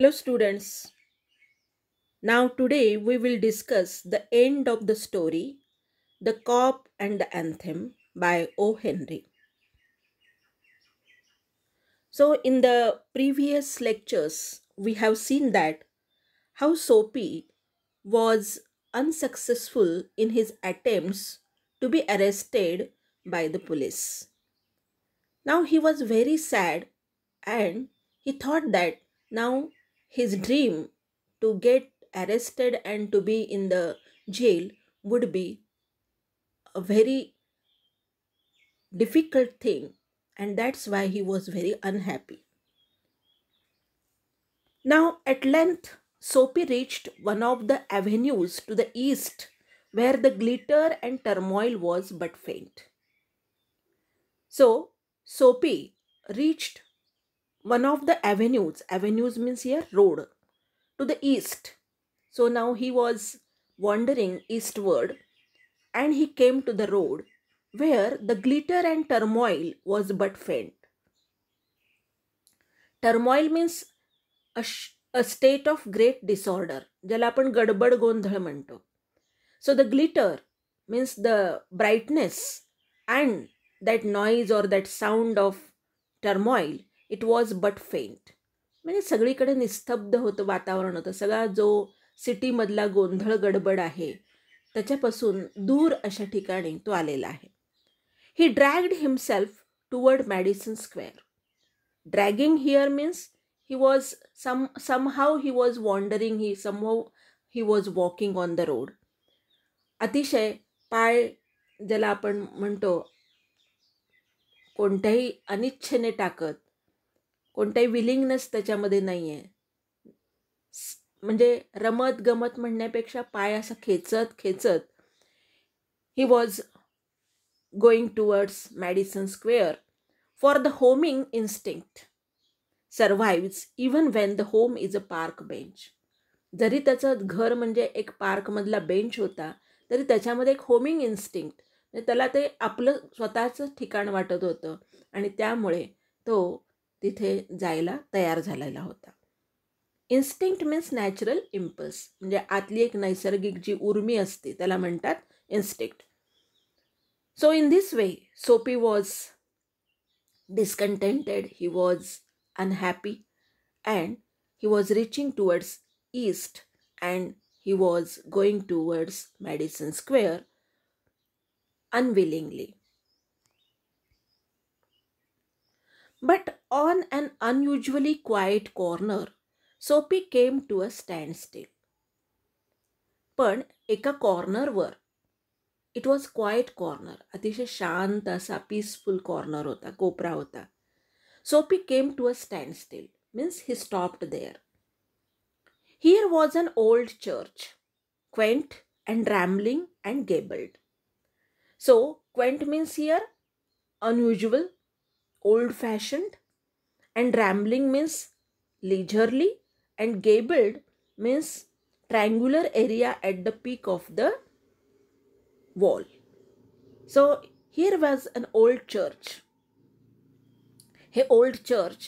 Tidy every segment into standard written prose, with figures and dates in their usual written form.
Hello, students. Now, today we will discuss the end of the story, The Cop and the Anthem by O. Henry. So, in the previous lectures, we have seen that how Soapy was unsuccessful in his attempts to be arrested by the police. Now, he was very sad and he thought that now his dream to get arrested and to be in the jail would be a very difficult thing, and that's why he was very unhappy. Now, at length, Soapy reached one of the avenues to the east where the glitter and turmoil was but faint. So, Soapy reached one of the avenues means here road, to the east. So now he was wandering eastward and he came to the road where the glitter and turmoil was but faint. Turmoil means a state of great disorder, ज्याला आपण गडबड गोंधळ म्हणतो. So the glitter means the brightness and that noise or that sound of turmoil, it was but faint. म्हणजे सगळीकडे निस्तब्ध होतं वातावरण होतं. सगळा जो सिटीमधला गोंधळ गडबड आहे त्याच्यापासून दूर अशा ठिकाणी तो आलेला आहे. He dragged himself toward Madison Square. Dragging here means he was somehow he was wandering, he was walking on the road. अतिशय पाय ज्याला आपण म्हणतो कोणत्याही अनिच्छेने टाकत, कोणताही विलिंगनेस त्याच्यामध्ये नाही आहे, म्हणजे रमत गमत म्हणण्यापेक्षा पाय असा खेचत खेचत he was going towards Madison Square. For the homing instinct survives even when the home is a park bench. जरी त्याचं घर म्हणजे एक पार्कमधला बेंच होता तरी त्याच्यामध्ये एक होमिंग इन्स्टिंक्ट, त्याला ते आपलं स्वतःचं ठिकाण वाटत होतं आणि त्यामुळे तो तिथे जायला तयार झालेला होता. इन्स्टिंक्ट मीन्स नॅचरल इम्पल्स, म्हणजे आतली एक नैसर्गिक जी उर्मी असते त्याला म्हणतात instinct. So in this way सोपी was discontented, he was unhappy, and he was reaching towards east and he was going towards Madison Square unwillingly. But on an unusually quiet corner, Soapy came to a standstill. पण एका कॉर्नरवर, it was quite corner, अतिशय शांत असा peaceful corner होता, कोपरा होता. Soapy came to a standstill, means he stopped there. Here was an old church, quaint and rambling and gabled. So, quaint means here unusual, old-fashioned, and rambling means leisurely, and gabled means triangular area at the peak of the wall. So, here was an old church. हे old church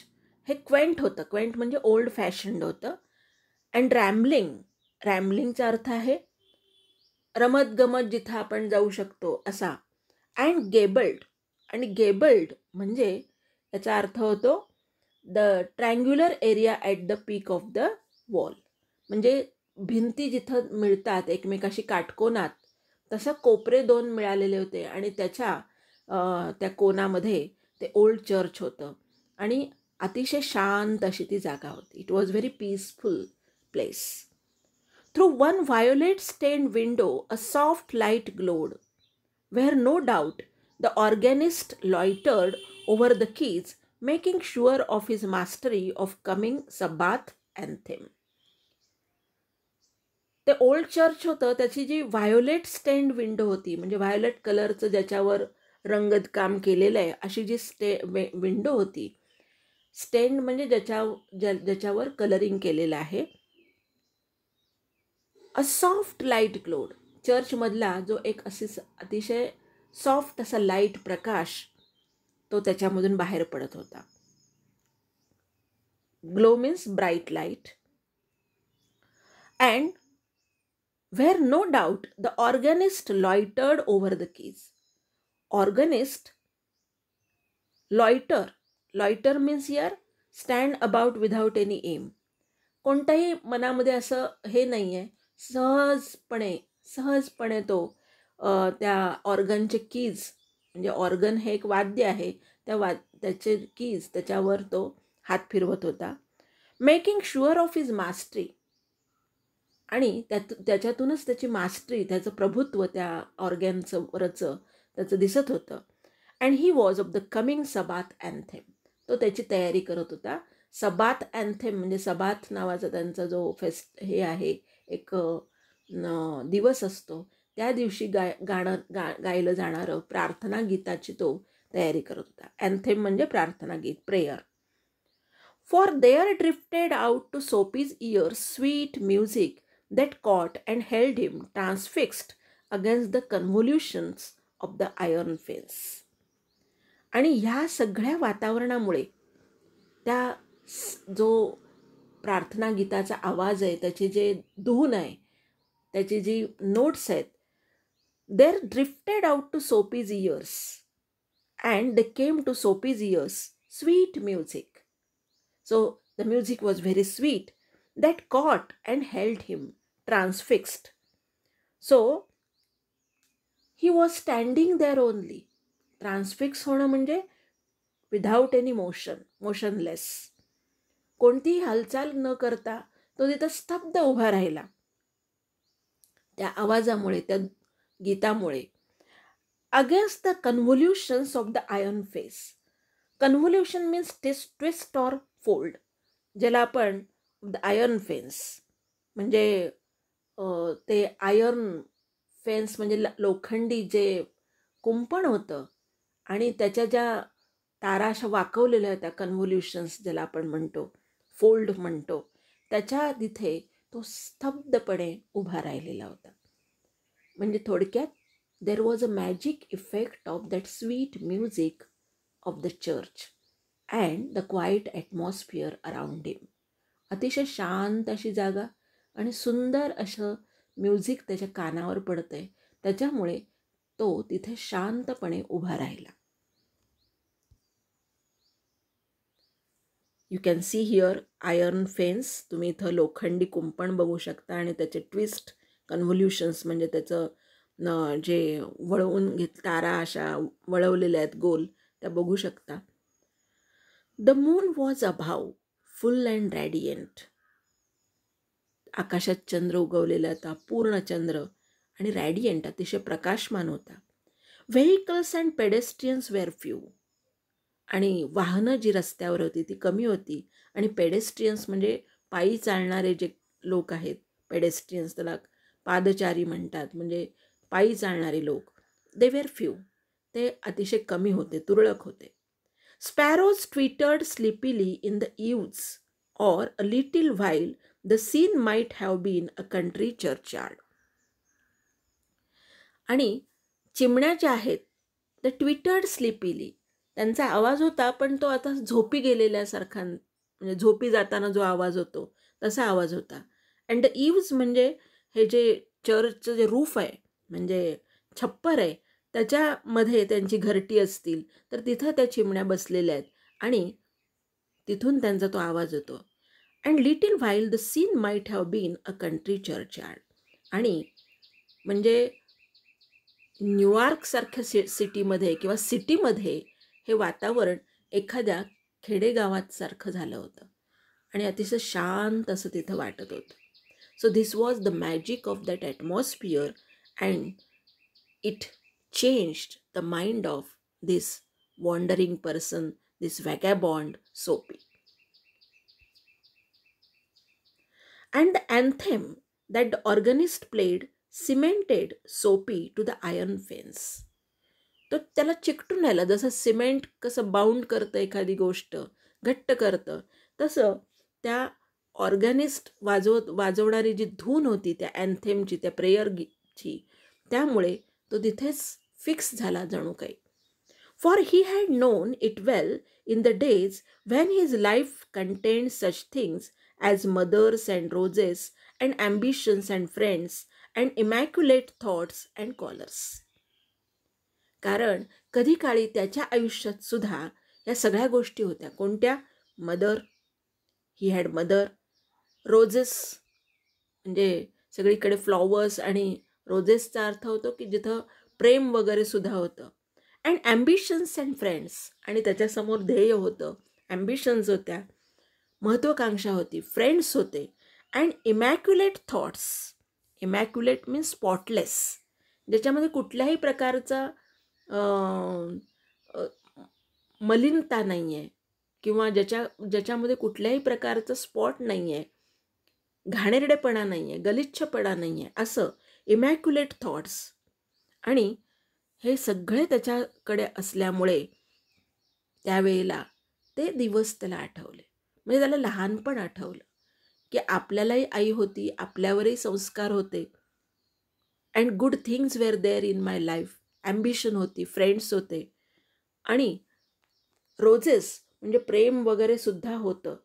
हे Quint होतं. Quint म्हणजे old fashioned होतं. And रॅम्बलिंगचा अर्थ आहे रमत गमत जिथं आपण जाऊ शकतो असा. अँड गेबल्ड, आणि गेबल्ड म्हणजे याचा अर्थ होतो the triangular area at the peak of the wall, म्हणजे भिंती जिथं मिळतात एकमेकाशी काटकोनात तसं कोपरे दोन मिळालेले होते आणि त्या कोनामध्ये ते ओल्ड चर्च होतं आणि अतिशय शांत अशी ती जागा होती. It was very peaceful place. Through one violet stained window a soft light glowed, where no doubt the organist loitered over the keys, making sure of his mastery of coming Sabbath anthem. ते old church होतं, त्याची जी violet stained window होती, म्हणजे violet कलरचं ज्याच्यावर रंगत काम केलेलं आहे अशी जी विंडो होती. स्टेंड म्हणजे ज्याच्यावर कलरिंग केलेलं आहे. अ सॉफ्ट लाईट ग्लोड, चर्चमधला जो एक अतिशय सॉफ्ट असा लाईट प्रकाश तो त्याच्यामधून बाहेर पडत होता. Glow means bright light and where no doubt the organist loitered over the keys. Organist loiter means here stand about without any aim. कोणताही मनामध्ये असं हे नाही आहे, सहजपणे तो त्या ऑर्गनचे कीज, म्हणजे ऑर्गन हे एक वाद्य आहे, त्याचे कीज त्याच्यावर तो हात फिरवत होता. Making sure of his mastery, आणि त्याच्यातूनच त्याची मास्टरी, त्याचं प्रभुत्व त्या ऑर्गनचं वरचं त्याचं दिसत होतं. And he was of the coming Sabbath anthem, तो त्याची तयारी करत होता. सबाथ अँथेम म्हणजे सबाथ नावाचा त्यांचा जो हे आहे, एक दिवस असतो, त्या दिवशी गायलं जाणारं प्रार्थना गीताची तो तयारी करत होता. अँथेम म्हणजे प्रार्थना गीत, prayer. For there drifted out to Soapy's ears sweet music that caught and held him transfixed against the convolutions of the iron fence. आणि ह्या सगळ्या वातावरणामुळे त्या जो प्रार्थना गीताचा आवाज आहे, त्याची जे धून आहे, त्याची जी नोट्स आहेत, there drifted out to Soapy's ears and they came to Soapy's ears sweet music. So the music was very sweet that caught and held him transfixed. So he was standing there only. Transfix होणं म्हणजे without any motion, motionless. कोणतीही हालचाल न करता तो तिथं स्तब्ध उभा राहिला त्या आवाजामुळे, त्या गीतामुळे. Against the convolutions of the iron fence. Convolution means twist or fold, ज्याला आपण द आयर्न फेन्स म्हणजे ते आयर्न फेन्स म्हणजे लोखंडी जे कुंपण होतं, आणि त्याच्या ज्या तारा अशा वाकवलेल्या होत्या, कन्व्होल्युशन्स ज्याला आपण म्हणतो, फोल्ड म्हणतो, त्याच्या तिथे तो स्तब्धपणे उभा राहिलेला होता. म्हणजे थोडक्यात there was a magic effect of that sweet music of the church and the quiet atmosphere around him. अतिशय शांत अशी जागा आणि सुंदर असं म्युझिक त्याच्या कानावर पडतंय, त्याच्यामुळे तो तिथे शांतपणे उभा राहिला. You can see here iron fence. तुम्ही इथं लोखंडी कुंपण बघू शकता आणि त्याचे ट्विस्ट कन्व्होल्युशन्स म्हणजे त्याचं जे वळवून तारा अशा वळवलेल्या आहेत गोल, त्या बघू शकता. द मून वॉज अभाव फुल अँड रॅडियंट. आकाशात चंद्र उगवलेला होता, पूर्ण चंद्र, आणि रॅडियंट अतिशय प्रकाशमान होता. Vehicles and pedestrians were few. आणि वाहनं जी रस्त्यावर होती ती कमी होती, आणि पेडेस्ट्रियन्स म्हणजे पायी चालणारे जे लोक आहेत, पेडेस्ट्रियन्स त्याला पादचारी म्हणतात, म्हणजे पायी चालणारे लोक, दे वेअर फ्यू, ते अतिशय कमी होते, तुरळक होते. Sparrows twittered sleepily in the eaves, or a little while the scene might have been a country churchyard. आणि चिमण्या ज्या आहेत त्या ट्विटर्ड स्लीपीली, त्यांचा आवाज होता, पण तो आता झोपी गेलेल्यासारखा, म्हणजे झोपी जाताना जो आवाज होतो तसा आवाज होता. अँड द ईव्ज म्हणजे हे जे चर्चचं जे रूफ आहे, म्हणजे छप्पर आहे, त्याच्यामध्ये त्यांची घरटी असतील तर तिथं त्या चिमण्या बसलेल्या आहेत आणि तिथून त्यांचा तो आवाज येतो. And little while the scene might have been a country churchyard. आणि म्हणजे न्यूयॉर्कसारख्या सिटीमध्ये किंवा सिटीमध्ये हे वातावरण एखाद्या खेडेगावात सारखं झालं होतं आणि अतिशय शांत असं तिथं वाटत होतं. So this was the magic of that atmosphere and it changed the mind of this wandering person, this vagabond Soapy. And the anthem that the organist played cemented Soapy to the iron fence. तो त्याला चिकटून राहिला, जसं cement कसं bound करतं एखादी गोष्ट, घट्ट करतं, तसं त्या ऑर्गॅनिस्ट वाजवणारी जी धून होती त्या अँथेमची, त्या प्रेयरची, त्यामुळे तो तिथेच फिक्स झाला जणू काही. For he had non it well in the days when his life contained such things as mothers and roses and ambitions and friends and immaculate thoughts and callers. कारण कधी काळी त्याच्या आयुष्यात सुद्धा या सगळ्या गोष्टी होत्या. कोणत्या? Mother, he had mother. Roses म्हणजे सगळीकडे फ्लॉवर्स, आणि रोजेसचा अर्थ होतो की जिथं प्रेम वगैरे सुद्धा होतं. अँड ॲम्बिशन्स अँड फ्रेंड्स, आणि त्याच्यासमोर ध्येय होतं, ॲम्बिशन्स होत्या, महत्त्वाकांक्षा होती, फ्रेंड्स होते. And immaculate thoughts. Immaculate means spotless, ज्याच्यामध्ये कुठल्याही प्रकारचा मलिनता नाही आहे, किंवा ज्याच्यामध्ये कुठल्याही प्रकारचं स्पॉट नाही आहे, घाणेरडेपणा नाही आहे, गलिच्छपणा नाही आहे, असं इमॅक्युलेट थॉट्स. आणि हे सगळे त्याच्याकडे असल्यामुळे त्यावेळेला ते दिवस त्याला आठवले. म्हणजे त्याला लहानपण आठवलं की आपल्यालाही आई होती, आपल्यावरही संस्कार होते, and good things were there in my life. Ambition होती, फ्रेंड्स होते, आणि रोजेस म्हणजे प्रेम वगैरे सुद्धा होतं.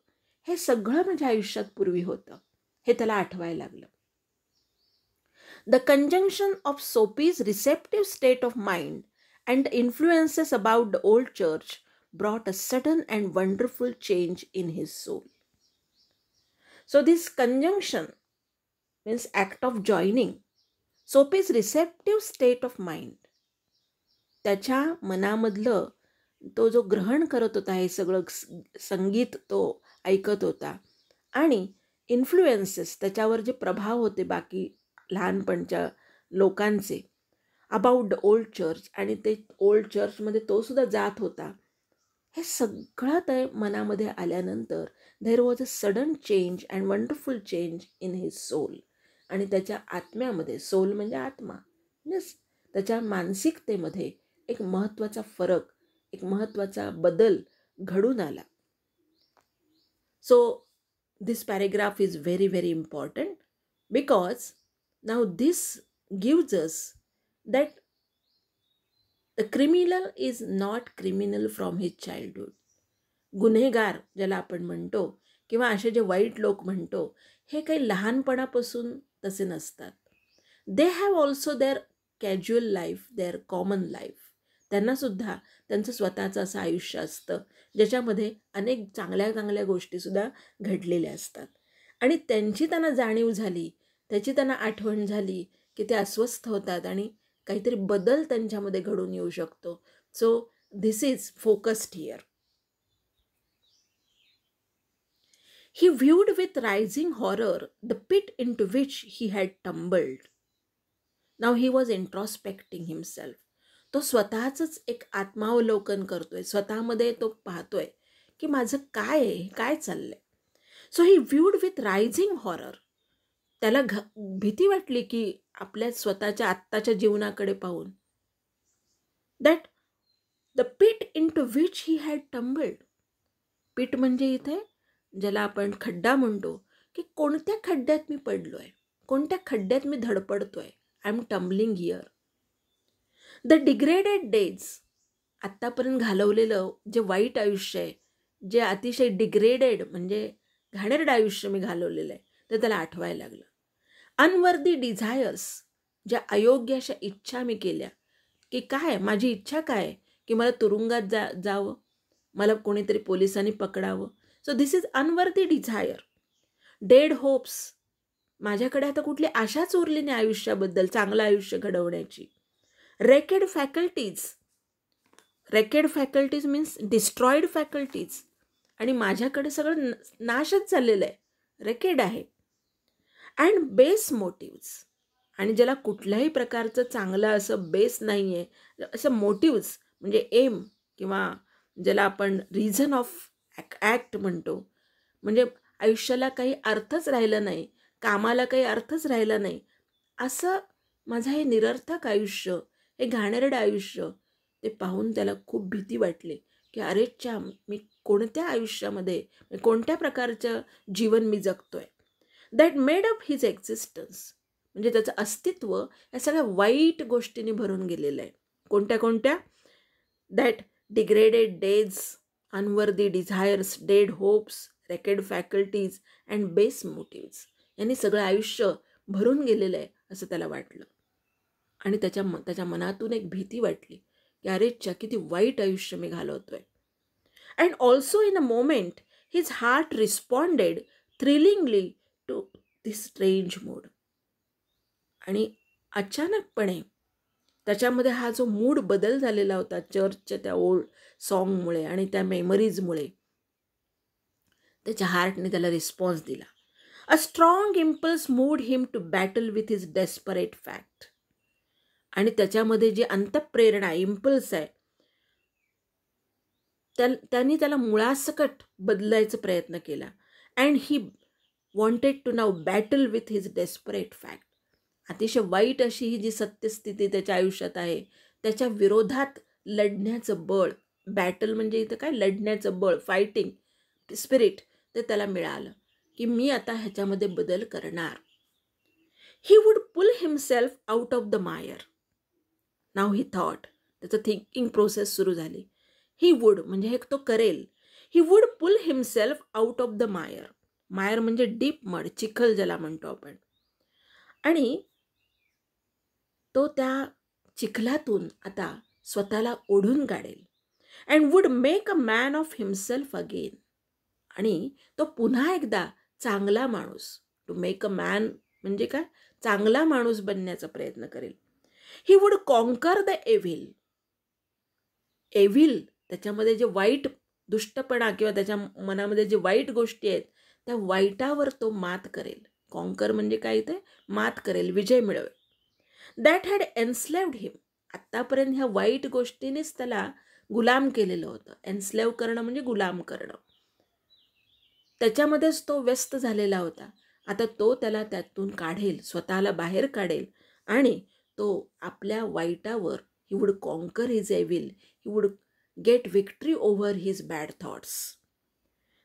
हे सगळं माझ्या आयुष्यात पूर्वी होतं, हे त्याला आठवायला लागलं. The conjunction of Soapy's receptive state of mind and the influences about the old church brought a sudden and wonderful change in his soul. So this conjunction means act of joining Sophie's receptive state of mind. त्याच्या मनामधलं तो जो ग्रहण करत होता, हे सगळं संगीत तो ऐकत होता, आणि इन्फ्लुएन्सेस त्याच्यावर जे प्रभाव होते बाकी लहानपणच्या लोकांचे अबाउट द ओल्ड चर्च, आणि ते ओल्ड चर्चमध्ये तो सुद्धा जात होता, हे सगळं ते मनामध्ये आल्यानंतर there was a sudden change and wonderful change in his soul. आणि त्याच्या आत्म्यामध्ये, सोल म्हणजे आत्मा, मीन्स त्याच्या मानसिकतेमध्ये एक महत्त्वाचा फरक, एक महत्त्वाचा बदल घडून आला. So this paragraph is very very important because now this gives us that the criminal is not criminal from his childhood. गुन्हेगार ज्याला आपण म्हणतो, किंवा असे जे वाईट लोक म्हणतो, हे काही लहानपणापासून तसे नसतात. They have also their casual life, their common life. त्यांनासुद्धा त्यांचं स्वतःचं असं आयुष्य असतं, ज्याच्यामध्ये अनेक चांगल्या चांगल्या गोष्टीसुद्धा घडलेल्या असतात. आणि त्यांची त्यांना जाणीव झाली, त्याची त्यांना आठवण झाली की ते अस्वस्थ होतात आणि काहीतरी बदल त्यांच्यामध्ये घडून येऊ शकतो. So this is focused here. He viewed with rising horror the pit into which he had tumbled. Now he was introspecting himself. तो स्वतःच एक आत्मावलोकन करतोय, स्वतःमध्ये तो पाहतोय की माझं काय आहे, काय चाललंय. So he viewed with rising horror. त्याला भीती वाटली की आपल्या स्वतःच्या आत्ताच्या जीवनाकडे पाहून. That the pit into which he had tumbled. Pit म्हणजे इथे ज्याला आपण खड्डा म्हणतो, की कोणत्या खड्ड्यात मी पडलोय, कोणत्या खड्ड्यात मी धडपडतोय. I am tumbling here. The degraded days. आत्तापर्यंत घालवलेलं जे वाईट आयुष्य आहे, जे अतिशय डिग्रेडेड म्हणजे घाणेरडं आयुष्य मी घालवलेलं आहे, ते त्याला आठवायला लागलं. Unworthy desires. ज्या अयोग्य अशा इच्छा मी केल्या, की काय माझी इच्छा काय, की मला तुरुंगात जावं, मला कोणीतरी पोलिसांनी पकडावं. So this is unworthy desire. Dead hopes. माझ्याकडे आता कुठली आशाच उरली नाही आयुष्याबद्दल, चांगलं आयुष्य घडवण्याची. Wrecked faculties. Wrecked faculties means destroyed faculties. आणि माझ्याकडे सगळं नाशच झालेलं आहे, रेकेड आहे. And base motives. आणि ज्याला कुठल्याही प्रकारचं चांगलं असं बेस नाही आहे, असं मोटिव्ज म्हणजे एम, किंवा ज्याला आपण रिझन ऑफ ॲक्ट म्हणतो, म्हणजे आयुष्याला काही अर्थच राहिला नाही, कामाला काही अर्थच राहिला नाही, असं माझं हे निरर्थक आयुष्य, हे घाणेरडं आयुष्य, ते पाहून त्याला खूप भीती वाटली की अरेच्या मी कोणत्या आयुष्यामध्ये, कोणत्या प्रकारचं जीवन मी जगतोय. That made up his existence. म्हणजे त्याचं अस्तित्व या सगळ्या वाईट गोष्टींनी भरून गेलेलं आहे. कोणत्या कोणत्या? That degraded days, unworthy desires, dead hopes, wrecked faculties and base motives. यांनी सगळं आयुष्य भरून गेलेलं आहे असं त्याला वाटलं. आणि त्याच्या मनातून एक भीती वाटली की अरे किती वाईट आयुष्य मी घालवतोय. And also in a moment his heart responded thrillingly to this strange mood. आणि अचानकपणे त्याच्यामध्ये हा जो मूड बदल झालेला होता चर्चच्या त्या ओल्ड सॉन्गमुळे आणि त्या मेमरीजमुळे, त्याच्या हार्टने त्याला रिस्पॉन्स दिला. A strong impulse moved him to battle with his desperate fact. आणि त्याच्यामध्ये जी अंतःप्रेरणा इम्पल्स आहे त्यांनी त्याला मुळासकट बदलायचा प्रयत्न केला. And he wanted to now battle with his desperate fact. अतिशय वाईट अशी ही जी सत्यस्थिती त्याच्या आयुष्यात आहे त्याच्या विरोधात लढण्याचं बळ, बॅटल म्हणजे इथं काय, लढण्याचं बळ, फायटिंग स्पिरिट, ते त्याला मिळालं की मी आता ह्याच्यामध्ये बदल करणार. He would pull himself out of the mire. Now he thought, त्याचं थिंकिंग प्रोसेस सुरू झाली. ही वुड म्हणजे हे तो करेल. He would pull himself out of the mire. Mire म्हणजे डीप मड, चिखल ज्याला म्हणतो आपण. आणि तो त्या चिखलातून आता स्वतःला ओढून काढेल. And would make a man of himself again. आणि तो पुन्हा एकदा चांगला माणूस, टू मेक अ मॅन म्हणजे काय, चांगला माणूस बनण्याचा प्रयत्न करेल. He would conquer the Evil. Evil त्याच्यामध्ये जे वाईट दुष्टपणा किंवा त्याच्या मनामध्ये जे वाईट गोष्टी आहेत त्या वाईटावर तो मात करेल. कॉन्कर म्हणजे काय, ते मात करेल, विजय मिळवेल. दॅट हॅड एन्स्लेव्ड हिम. आत्तापर्यंत ह्या वाईट गोष्टीनेच त्याला गुलाम केलेलं होतं. एन्स्लेव्ह करणं म्हणजे गुलाम करणं. त्याच्यामध्येच तो व्यस्त झालेला होता. आता तो त्याला त्यातून काढेल, स्वतःला बाहेर काढेल आणि तो आपल्या वाईटावर, he would conquer his Evil, he would get victory over his bad thoughts.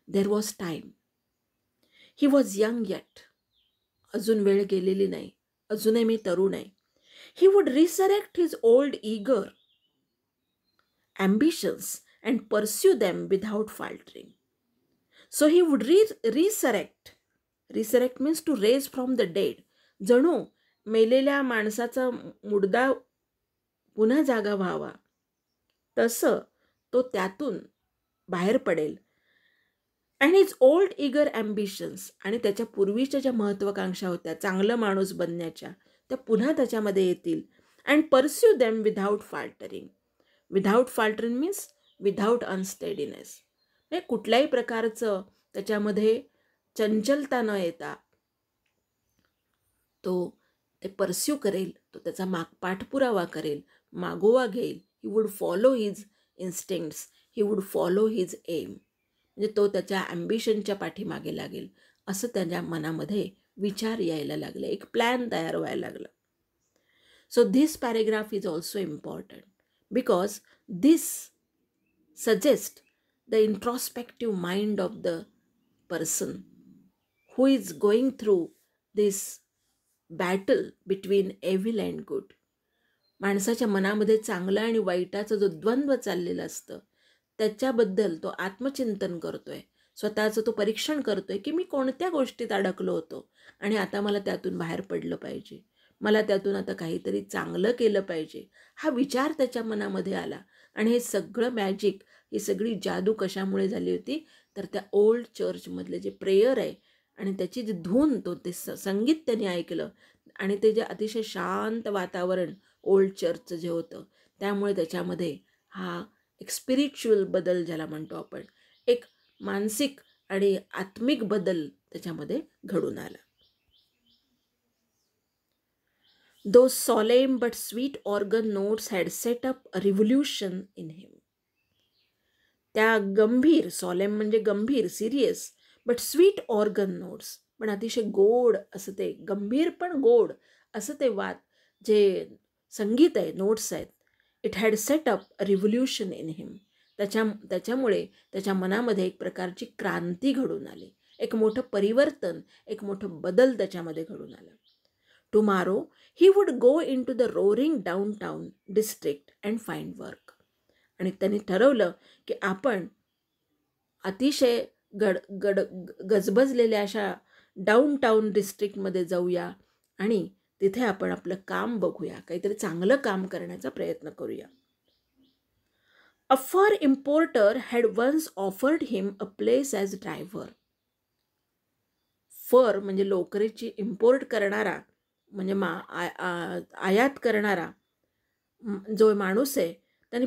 There was time. He was young eight. अजून वेळ गेलेली नाही, अजूनही मी तरुण आहे. He would resurrect his old eager ambitions and pursue them without faltering. So he would resurrect. Resurrect means to raise from the dead. जणू मेलेल्या माणसाचा मुर्दा पुन्हा जागा व्हावा तसं तो त्यातून बाहेर पडेल. And his old eager ambitions, आणि त्याच्या पूर्वीच्या ज्या महत्त्वाकांक्षा होत्या चांगलं माणूस बनण्याच्या, त्या पुन्हा त्याच्यामध्ये येतील. And pursue them without faltering. Without faltering means without unsteadiness. म्हणजे कुठल्याही प्रकारचं त्याच्यामध्ये चंचलता न येता तो ते परस्यू करेल, तो त्याचा पाठपुरावा करेल, मागोवा घेईल. He would follow his instincts, he would follow his aim. म्हणजे तो त्याच्या ॲम्बिशनच्या पाठीमागे लागेल असं त्याच्या मनामध्ये विचार यायला लागले, एक प्लॅन तयार व्हायला लागला. So this paragraph is also important because this suggest the introspective mind of the person who is going through this battle between evil and good. माणसाच्या मनामध्ये चांगलं आणि वाईटाचा जो द्वंद्व चाललेला असतं त्याच्याबद्दल तो आत्मचिंतन करतोय, स्वतःचं तो परीक्षण करतोय की मी कोणत्या गोष्टीत अडकलो होतो आणि आता मला त्यातून बाहेर पडलं पाहिजे, मला त्यातून आता काहीतरी चांगलं केलं पाहिजे. हा विचार त्याच्या मनामध्ये आला. आणि हे सगळं मॅजिक, ही सगळी जादू कशामुळे झाली होती तर त्या ओल्ड चर्चमधले जे प्रेयर आहे आणि त्याची जी धून, तो ते संगीत त्याने ऐकलं आणि ते जे अतिशय शांत वातावरण ओल्ड चर्चचं जे होतं त्यामुळे त्याच्यामध्ये हा एक स्पिरिच्युअल बदल ज्याला म्हणतो आपण, एक मानसिक आणि आत्मिक बदल त्याच्यामध्ये घडून आला. Those solemn but sweet organ notes had set up a revolution in him. त्या गंभीर, सॉलेम म्हणजे गंभीर, serious, but sweet organ notes, पण अतिशय गोड असं ते, गंभीर पण गोड असं ते जे संगीत आहे, नोट्स आहेत. It had set up a revolution in him. त्याच्यामुळे त्याच्या मनामध्ये एक प्रकारची क्रांती घडून आली, एक मोठं परिवर्तन, एक मोठं बदल त्याच्यामध्ये घडून आलं. Tomorrow he would go into the roaring downtown district and find work. आणि त्यांनी ठरवलं की आपण अतिशय गड गड गजबजलेल्या अशा डाऊन टाऊन डिस्ट्रिक्टमध्ये जाऊया आणि तिथे आपण आपलं काम बघूया, काहीतरी चांगलं काम करण्याचा प्रयत्न करूया. A fur importer had once offered him a place as driver. Fur म्हणजे लोकरीची इम्पोर्ट करणारा म्हणजे आयात करणारा जो माणूस आहे त्याने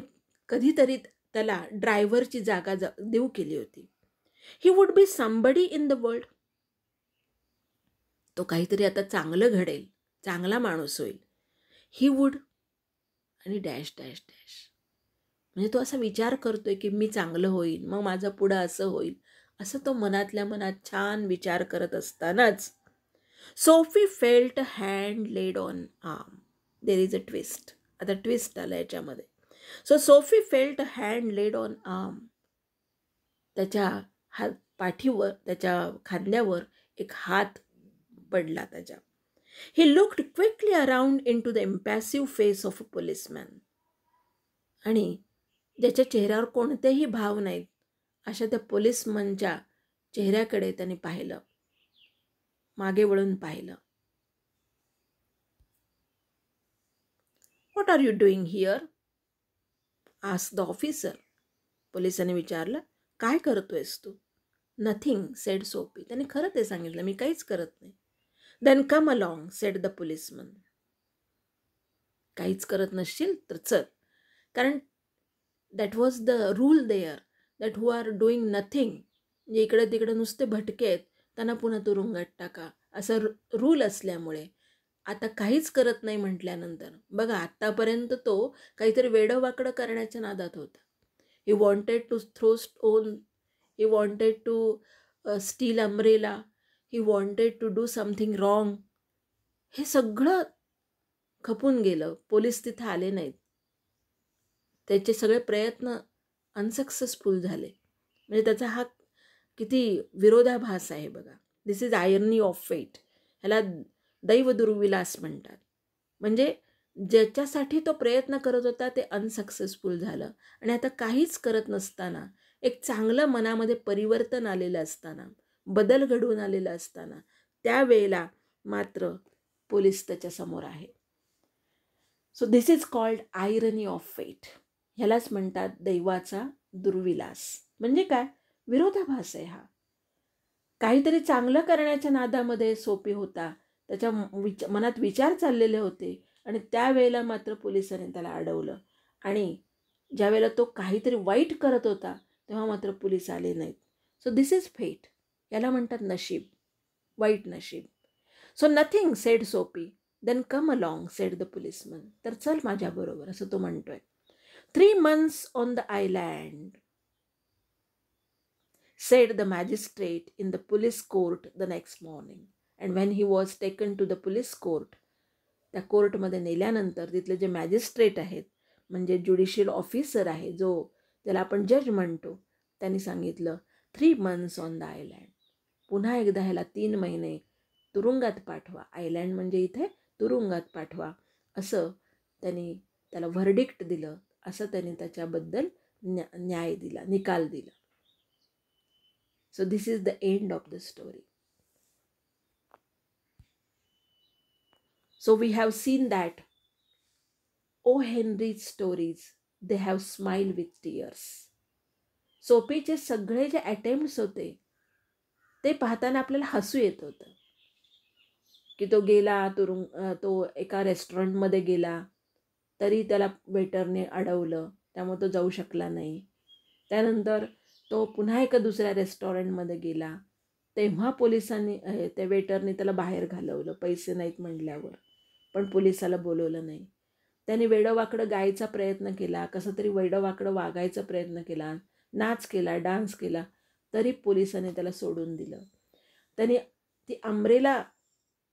कधीतरी त्याला ड्रायव्हरची जागा देऊ केली होती. He would be somebody in the world. तो काहीतरी आता चांगलं घडेल, चांगला माणूस होईल. ही वुड आणि डॅश डॅश डॅश. म्हणजे तो असा विचार करतोय की मी चांगलं होईल, मग माझं पुढं असं होईल, असं तो मनातल्या मनात छान विचार करत असतानाच Sophie felt hand laid on arm. There is a twist. आता ट्विस्ट आला याच्यामध्ये. So Sophie felt hand laid on arm. त्याच्या पाठीवर, त्याच्या खांद्यावर एक हात पडला त्याच्या. He looked quickly around into the impassive face of a policeman. आणि ज्याच्या चेहऱ्यावर कोणतेही भाव नाहीत अशा त्या पोलिसमनच्या चेहऱ्याकडे त्याने पाहिलं, मागे वळून पाहिलं. What are you doing here? Asked the officer. पोलिसाने विचारलं, काय करतोयस तू? Nothing, sed Sophie. त्याने खरं ते सांगितलं, मी काहीच करत नाही. Then come along, said the policeman. काहीच करत नसशील तर चल. कारण that was the rule there, that who are doing nothing, म्हणजे इकडे तिकडे नुसते भटके आहेत त्यांना पुन्हा तुरुंगात टाका, असं रूल असल्यामुळे आता काहीच करत नाही म्हटल्यानंतर बघा, आत्तापर्यंत तो काहीतरी वेडंवाकडं करण्याच्या नादात होता. He wanted to throw stone, he wanted to steal umbrella, he wanted to do something wrong. हे सगळं खपून गेलं. पोलीस तिथं आले नाहीत. त्याचे सगळे प्रयत्न अनसक्सेसफुल झाले. म्हणजे त्याचा हा किती विरोधाभास आहे बघा. दिस इज आयर्नी ऑफ फेट. ह्याला दैव दुर्विलास म्हणतात. म्हणजे ज्याच्यासाठी तो प्रयत्न करत होता ते अनसक्सेसफुल झालं आणि आता काहीच करत नसताना, एक चांगलं मनामध्ये परिवर्तन आलेलं असताना, बदल घडून आलेला असताना, त्यावेळेला मात्र पोलीस त्याच्यासमोर आहे. सो दिस इज कॉल्ड आयरनी ऑफ फेट. ह्यालाच म्हणतात दैवाचा दुर्विलास. म्हणजे काय? विरोधाभास आहे हा. काहीतरी चांगलं करण्याच्या नादामध्ये सोपी होता, त्याच्या मनात विचार चाललेले होते आणि त्यावेळेला मात्र पोलिसांनी त्याला अडवलं. आणि ज्यावेळेला तो काहीतरी वाईट करत होता तेव्हा मात्र पोलीस आले नाहीत. सो दिस इज फेट. याला म्हणतात नशीब, वाईट नशीब. So nothing, said Soapy. Then come along, said the policeman. तर चल माझ्याबरोबर, असं तो म्हणतोय. 3 months on the island, said the magistrate in the police court the next morning. And when he was taken to the police court, त्या कोर्टमध्ये नेल्यानंतर तिथले जे मॅजिस्ट्रेट आहेत, म्हणजे ज्युडिशियल ऑफिसर आहे, जो त्याला आपण जज म्हणतो, त्यांनी सांगितलं 3 months ऑन द आयलँड. पुन्हा एकदा ह्याला 3 महिने तुरुंगात पाठवा. आयलँड म्हणजे इथे तुरुंगात पाठवा, असं त्यांनी त्याला व्हर्डिक्ट दिलं. असं त्यांनी त्याच्याबद्दल न्याय दिला, निकाल दिला. So this is the end of the story. So we have seen that O Henry's stories, they have smile with tears. सोफीचे सगळे जे अटेम्प्ट्स होते ते पाहताना आपल्याला हसू येत होतं. की तो गेला तो एका रेस्टॉरंटमध्ये गेला, तरी त्याला वेटरने अडवलं, त्यामुळे तो जाऊ शकला नाही. त्यानंतर तो पुन्हा एका दुसऱ्या रेस्टॉरंटमध्ये गेला, तेव्हा पोलिसांनी त्या वेटरने त्याला बाहेर घालवलं पैसे नाहीत म्हटल्यावर, पण पोलिसाला बोलवलं नाही. त्याने वेडंवाकडं गायचा प्रयत्न केला, कसं तरी वेडंवाकडं वागायचा प्रयत्न केला, नाच केला, डान्स केला, तरी पोलिसांनी त्याला सोडून दिलं. त्याने ती अम्ब्रेला,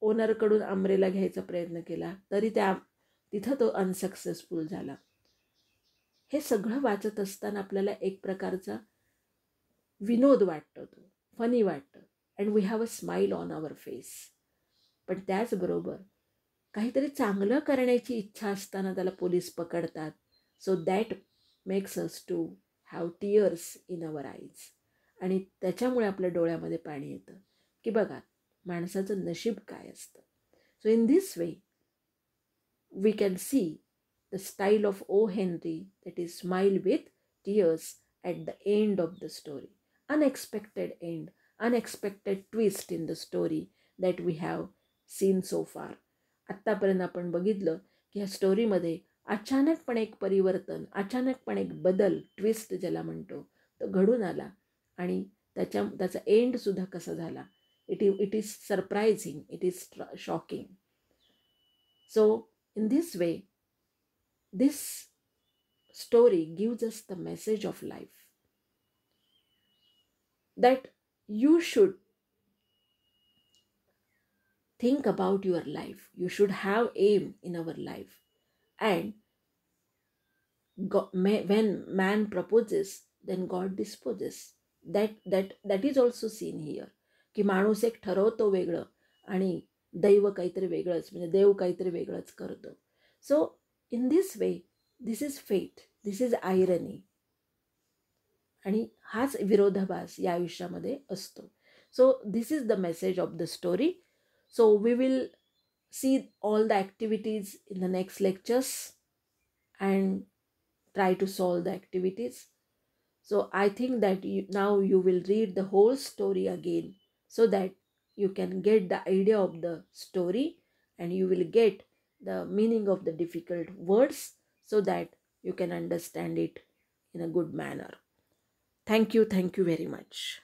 ओनरकडून अम्ब्रेला घ्यायचा प्रयत्न केला, तरी तिथं तो अनसक्सेसफुल झाला. हे सगळं वाचत असताना आपल्याला एक प्रकारचा विनोद वाटतो, तो फनी वाटतं, and we have a smile on our face. पण त्याचबरोबर काहीतरी चांगलं करण्याची इच्छा असताना त्याला पोलीस पकडतात. So that makes us to have tears in our eyes. आणि त्याच्यामुळे आपल्या डोळ्यामध्ये पाणी येतं की बघा माणसाचं नशीब काय असतं. So in this way we can see the style of O. Henry, that is, smile with tears at the end of the story. Unexpected end, unexpected twist in the story that we have seen so far. आत्तापर्यंत आपण बघितलं की ह्या स्टोरीमध्ये अचानकपणे एक परिवर्तन, अचानकपणे एक बदल, ट्विस्ट ज्याला म्हणतो, तो घडून आला आणि त्याचा एंडसुद्धा कसा झाला. It is surprising, it is shocking. So, in this way, this story gives us the message of life that you should think about your life. You should have aim in our life. And when man proposes, then God disposes. That is also seen here. की माणूस एक ठरवतो वेगळं आणि दैव काहीतरी वेगळंच, म्हणजे देव काहीतरी वेगळंच करतो. So in this way this is फेट, दिस इज आयरनी. आणि हाच विरोधाभास या आयुष्यामध्ये असतो. So this is the message of the story. So we will see all the activities in the next lectures and try to solve the activities. So I think that now you will read the whole story again so that you can get the idea of the story and you will get the meaning of the difficult words so that you can understand it in a good manner. Thank you very much.